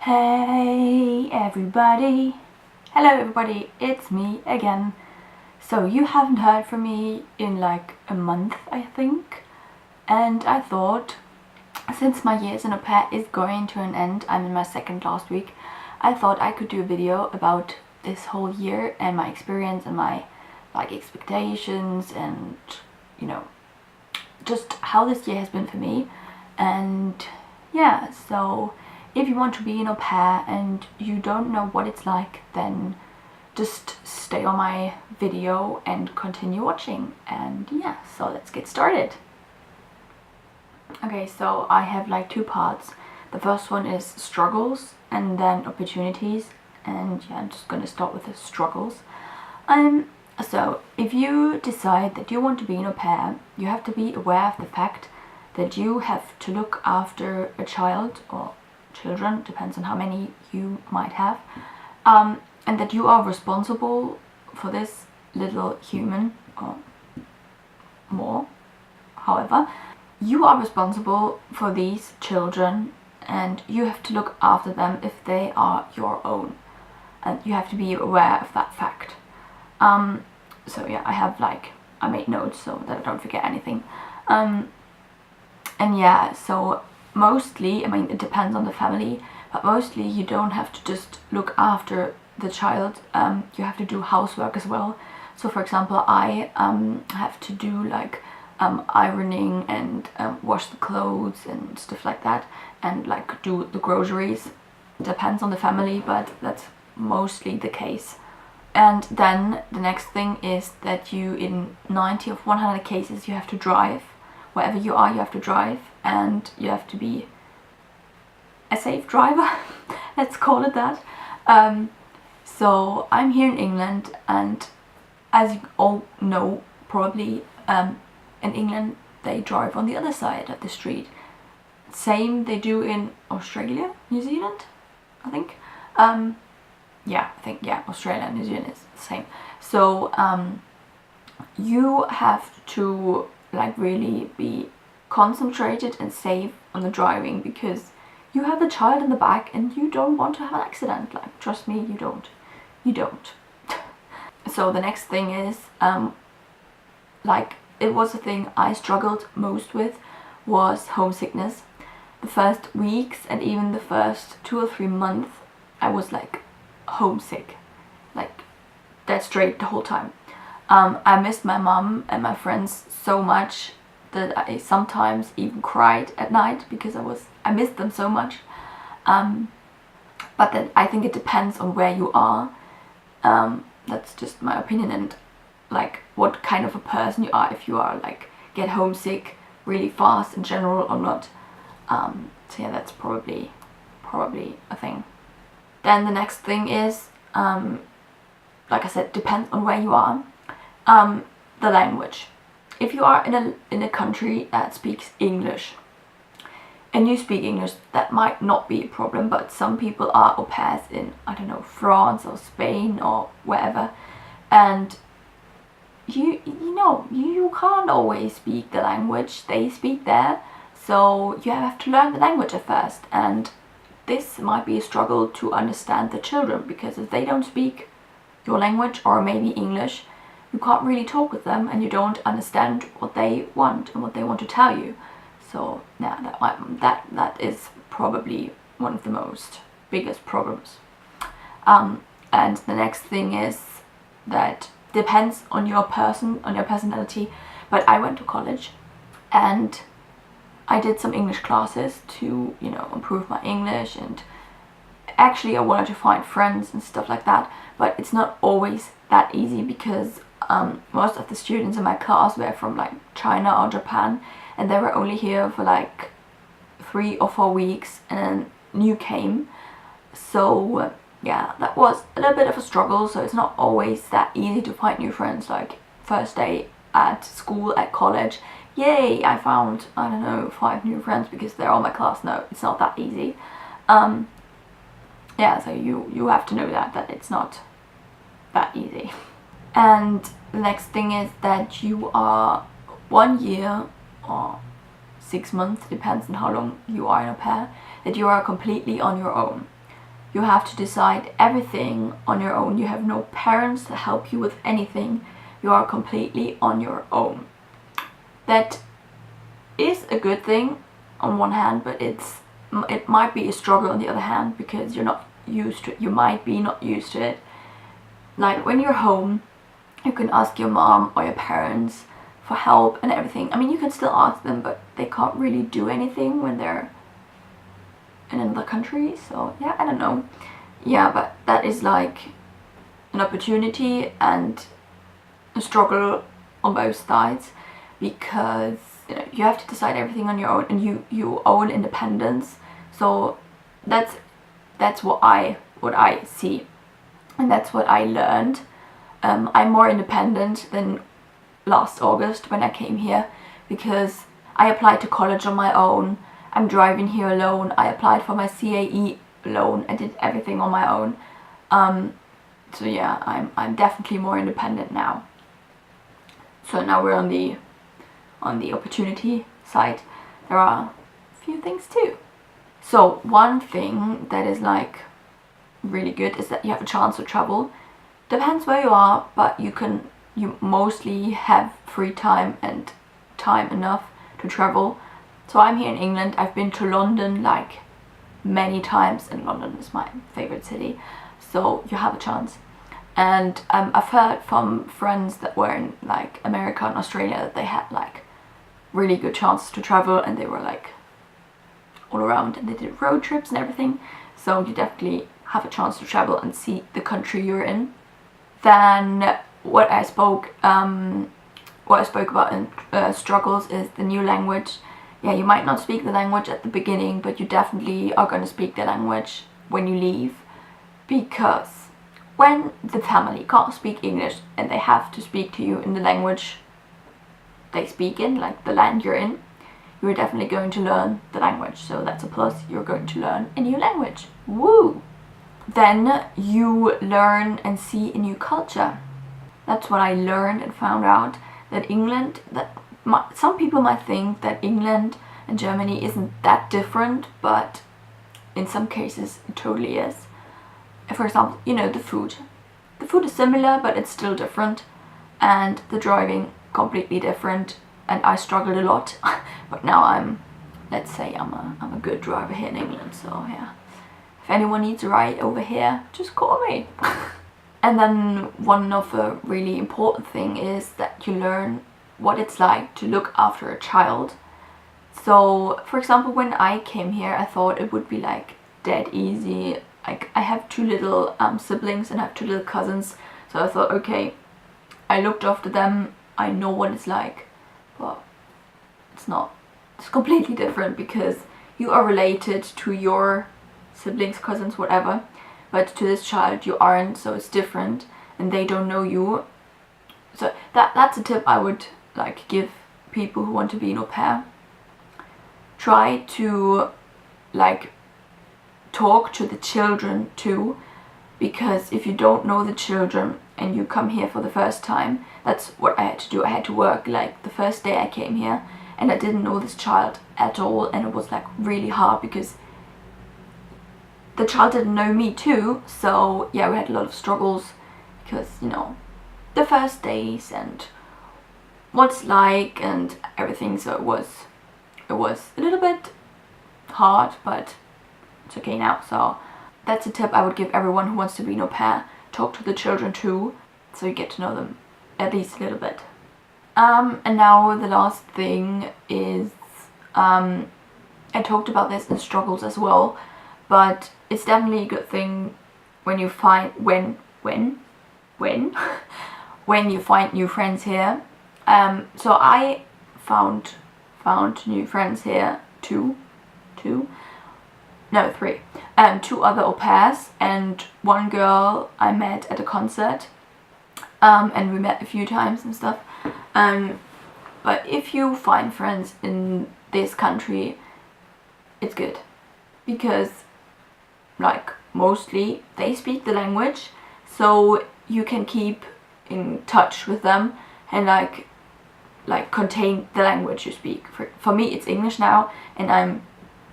Hey everybody! Hello everybody, it's me again. So you haven't heard from me in like a month, I think, and I thought, since my year as an au pair is going to an end, I'm in my second last week, I thought I could do a video about this whole year and my experience and my expectations and just how this year has been for me. And yeah, so if you want to be an au pair and you don't know what it's like, then just stay on my video and continue watching. And yeah, so let's get started. Okay, so I have like two parts. The first one is struggles and then opportunities, and yeah, I'm just gonna start with the struggles. So if you decide that you want to be an au pair, you have to be aware of the fact that you have to look after a child or children, depends on how many you might have, and that you are responsible for this little human, or more, however. You are responsible for these children and you have to look after them if they are your own, and you have to be aware of that fact. So yeah, I made notes so that I don't forget anything. And yeah, so mostly, I mean, it depends on the family, but mostly you don't have to just look after the child, you have to do housework as well. So for example, I have to do like ironing and wash the clothes and stuff like that, and like do the groceries. Depends on the family, but that's mostly the case. And then the next thing is that you, in 90 of 100 cases, you have to drive. Wherever you are, you have to drive, and you have to be a safe driver, let's call it that. So I'm here in England, and as you all know probably, in England they drive on the other side of the street. Same they do in Australia, New Zealand, I think. Yeah, Australia and New Zealand is the same. So you have to like really be concentrated and safe on the driving, because you have the child in the back and you don't want to have an accident. Like, trust me, you don't. So the next thing is, it was a thing I struggled most with, was homesickness. The first weeks and even the first 2 or 3 months, I was like homesick, like dead straight the whole time. I missed my mom and my friends so much that I sometimes even cried at night because I missed them so much. But then I think it depends on where you are. That's just my opinion, and like what kind of a person you are, if you are like get homesick really fast in general or not. So yeah, that's probably a thing. Then the next thing is, like I said, depends on where you are. The language. If you are in a country that speaks English and you speak English, that might not be a problem, but some people are au pairs in, I don't know, France or Spain or wherever, and you can't always speak the language they speak there, so you have to learn the language at first, and this might be a struggle to understand the children, because if they don't speak your language, or maybe English, you can't really talk with them and you don't understand what they want and what they want to tell you. So yeah, that is probably one of the biggest problems. And the next thing is that depends on your personality. But I went to college and I did some English classes to, improve my English, and actually I wanted to find friends and stuff like that, but it's not always that easy, because most of the students in my class were from like China or Japan, and they were only here for like 3 or 4 weeks, and then new came. So yeah, that was a little bit of a struggle. So it's not always that easy to find new friends. Like first day at school, at college, yay, I found, I don't know, 5 new friends because they're all my class. No, it's not that easy. Yeah, so you have to know that it's not that easy. And the next thing is that you are 1 year or 6 months, depends on how long you are in au pair, that you are completely on your own. You have to decide everything on your own. You have no parents to help you with anything. You are completely on your own. That is a good thing on one hand, but it might be a struggle on the other hand, because you're not used to it. You might be not used to it. Like when you're home, you can ask your mom or your parents for help and everything. I mean, you can still ask them, but they can't really do anything when they're in another country. So yeah, I don't know. Yeah, but that is like an opportunity and a struggle on both sides, because you know, you have to decide everything on your own, and you own independence. So that's what I see, and that's what I learned. I'm more independent than last August when I came here, because I applied to college on my own. I'm driving here alone. I applied for my CAE alone. I did everything on my own. So yeah, I'm definitely more independent now. So now we're on the opportunity side. There are a few things too. So one thing that is like really good is that you have a chance to travel. Depends where you are, but you mostly have free time and time enough to travel. So I'm here in England. I've been to London like many times, and London is my favorite city. So you have a chance. And I've heard from friends that were in like America and Australia that they had like really good chances to travel, and they were like all around, and they did road trips and everything. So you definitely have a chance to travel and see the country you're in. Then what I spoke about in struggles is the new language. Yeah, you might not speak the language at the beginning, but you definitely are going to speak the language when you leave, because when the family can't speak English and they have to speak to you in the language they speak in, like the land you're in, you're definitely going to learn the language. So that's a plus. You're going to learn a new language. Woo! Then you learn and see a new culture. That's what I learned and found out, that England, some people might think that England and Germany isn't that different, but in some cases it totally is. For example, you know, the food. The food is similar, but it's still different, and the driving completely different. And I struggled a lot, but now let's say I'm a good driver here in England. So yeah, if anyone needs a ride over here, just call me. And then one of the really important thing is that you learn what it's like to look after a child. So for example, when I came here, I thought it would be like dead easy. Like I have two little siblings and I have two little cousins, so I thought, okay, I looked after them, I know what it's like. But it's not. It's completely different, because you are related to your siblings, cousins, whatever, but to this child you aren't, so it's different, and they don't know you. So that's a tip I would like give people who want to be an au pair. Try to like talk to the children too, because if you don't know the children and you come here for the first time, that's what I had to do. I had to work like the first day I came here, and I didn't know this child at all, and it was like really hard because the child didn't know me too. So yeah, we had a lot of struggles, because you know, the first days and what it's like and everything. So it was a little bit hard, but it's okay now. So that's a tip I would give everyone who wants to be an au pair. Talk to the children too, so you get to know them at least a little bit. And now the last thing is, I talked about this in struggles as well, but it's definitely a good thing when you find when you find new friends here. So I found new friends here, three. Two other au pairs, and one girl I met at a concert, and we met a few times and stuff. But if you find friends in this country, it's good, because like mostly they speak the language, so you can keep in touch with them and like contain the language you speak. For me it's English now, and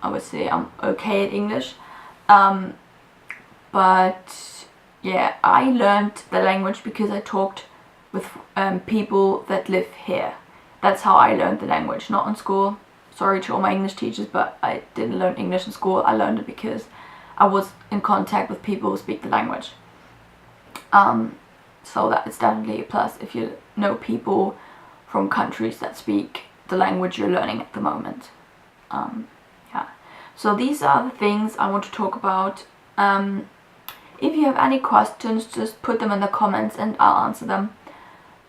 I would say I'm okay at English, But yeah, I learned the language because I talked with people that live here. That's how I learned the language, not in school. Sorry to all my English teachers, but I didn't learn English in school. I learned it because I was in contact with people who speak the language. So that is definitely a plus if you know people from countries that speak the language you're learning at the moment. Yeah. So these are the things I want to talk about. If you have any questions, just put them in the comments and I'll answer them.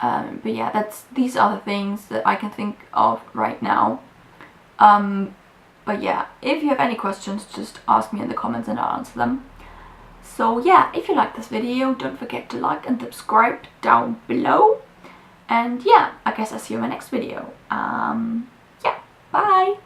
But yeah, these are the things that I can think of right now. But yeah, if you have any questions, just ask me in the comments and I'll answer them. So yeah, if you like this video, don't forget to like and subscribe down below. And yeah, I guess I'll see you in my next video. Yeah, bye!